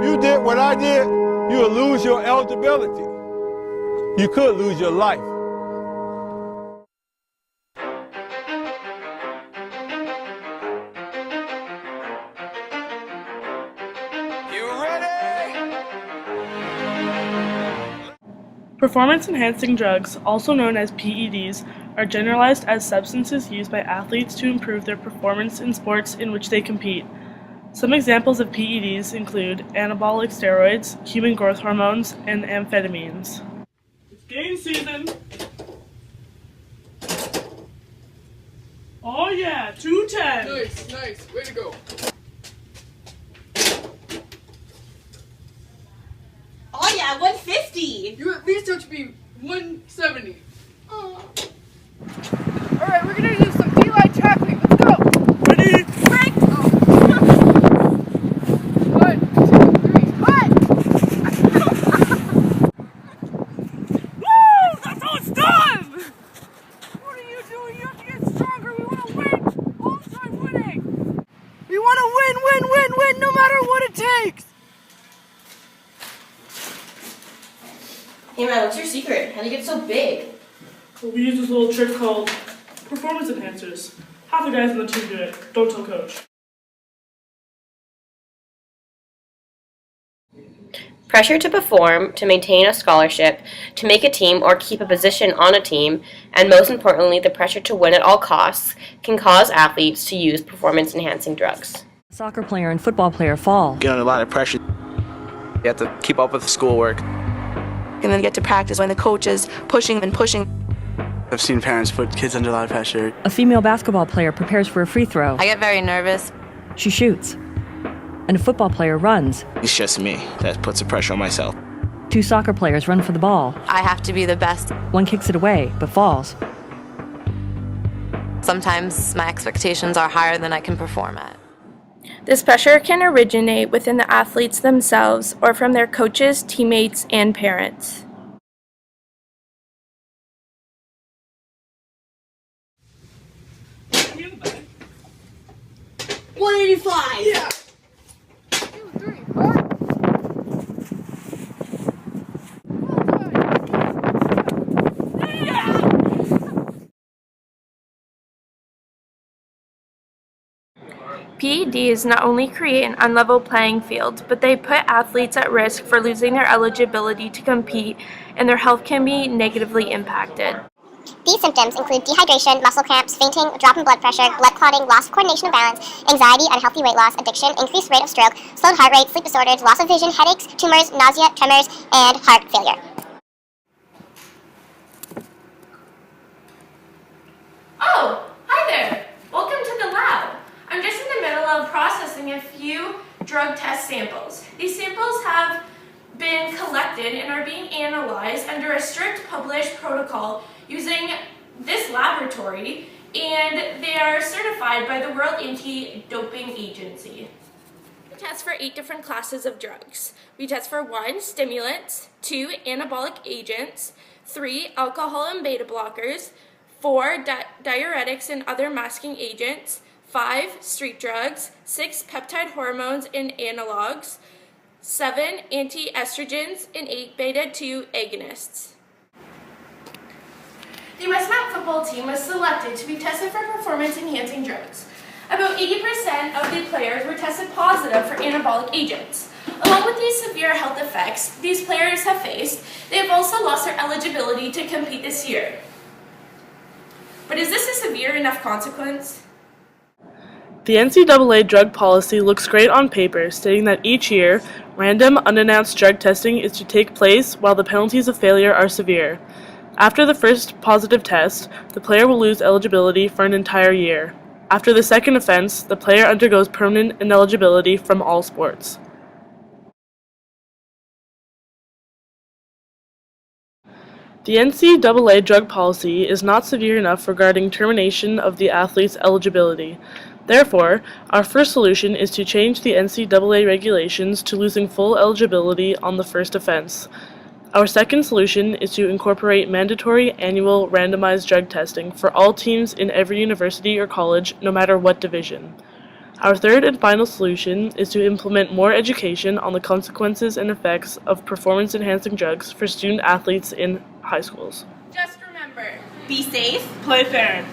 If you did what I did, you would lose your eligibility. You could lose your life. Performance-enhancing drugs, also known as PEDs, are generalized as substances used by athletes to improve their performance in sports in which they compete. Some examples of PEDs include anabolic steroids, human growth hormones, and amphetamines. It's game season! Oh yeah, 210! Nice, way to go. Oh yeah, 150! You at least have to be 170. Oh. Alright, we're gonna do some D-line tackling. Let's go! Ready? Break! Oh. 1, 2, 3, hut! Woo! That's how it's done! What are you doing? You have to get stronger. We want to win. All time winning. We want to win, no matter what it takes. Hey man, what's your secret? How do you get so big? Well, we use this little trick called performance enhancers. Half the guys on the team do it. Don't tell coach. Pressure to perform, to maintain a scholarship, to make a team or keep a position on a team, and most importantly, the pressure to win at all costs, can cause athletes to use performance-enhancing drugs. Soccer player and football player fall. Get under a lot of pressure. You have to keep up with the schoolwork. And then get to practice when the coach is pushing and pushing. I've seen parents put kids under a lot of pressure. A female basketball player prepares for a free throw. I get very nervous. She shoots. And a football player runs. It's just me that puts the pressure on myself. Two soccer players run for the ball. I have to be the best. One kicks it away, but falls. Sometimes my expectations are higher than I can perform at. This pressure can originate within the athletes themselves or from their coaches, teammates, and parents. $185! Yeah. 2, 3, hut. PEDs not only create an unlevel playing field, but they put athletes at risk for losing their eligibility to compete, and their health can be negatively impacted. These symptoms include dehydration, muscle cramps, fainting, drop in blood pressure, blood clotting, loss of coordination and balance, anxiety, unhealthy weight loss, addiction, increased rate of stroke, slowed heart rate, sleep disorders, loss of vision, headaches, tumors, nausea, tremors, and heart failure. Oh, hi there! Welcome to the lab. I'm just in the middle of processing a few drug test samples. These samples have been collected and are being analyzed under a strict published protocol using this laboratory, and they are certified by the World Anti-Doping Agency. We test for 8 different classes of drugs. We test for 1, stimulants, 2, anabolic agents, 3, alcohol and beta blockers, 4, diuretics and other masking agents, 5, street drugs, 6, peptide hormones and analogs, 7, anti-estrogens, and 8, beta-2 agonists. The Westmount football team was selected to be tested for performance-enhancing drugs. About 80% of the players were tested positive for anabolic agents. Along with these severe health effects these players have faced, they have also lost their eligibility to compete this year. But is this a severe enough consequence? The NCAA drug policy looks great on paper, stating that each year, random, unannounced drug testing is to take place while the penalties of failure are severe. After the first positive test, the player will lose eligibility for an entire year. After the second offense, the player undergoes permanent ineligibility from all sports. The NCAA drug policy is not severe enough regarding termination of the athlete's eligibility. Therefore, our first solution is to change the NCAA regulations to losing full eligibility on the first offense. Our second solution is to incorporate mandatory annual randomized drug testing for all teams in every university or college, no matter what division. Our third and final solution is to implement more education on the consequences and effects of performance-enhancing drugs for student athletes in high schools. Just remember, Be safe. Play fair.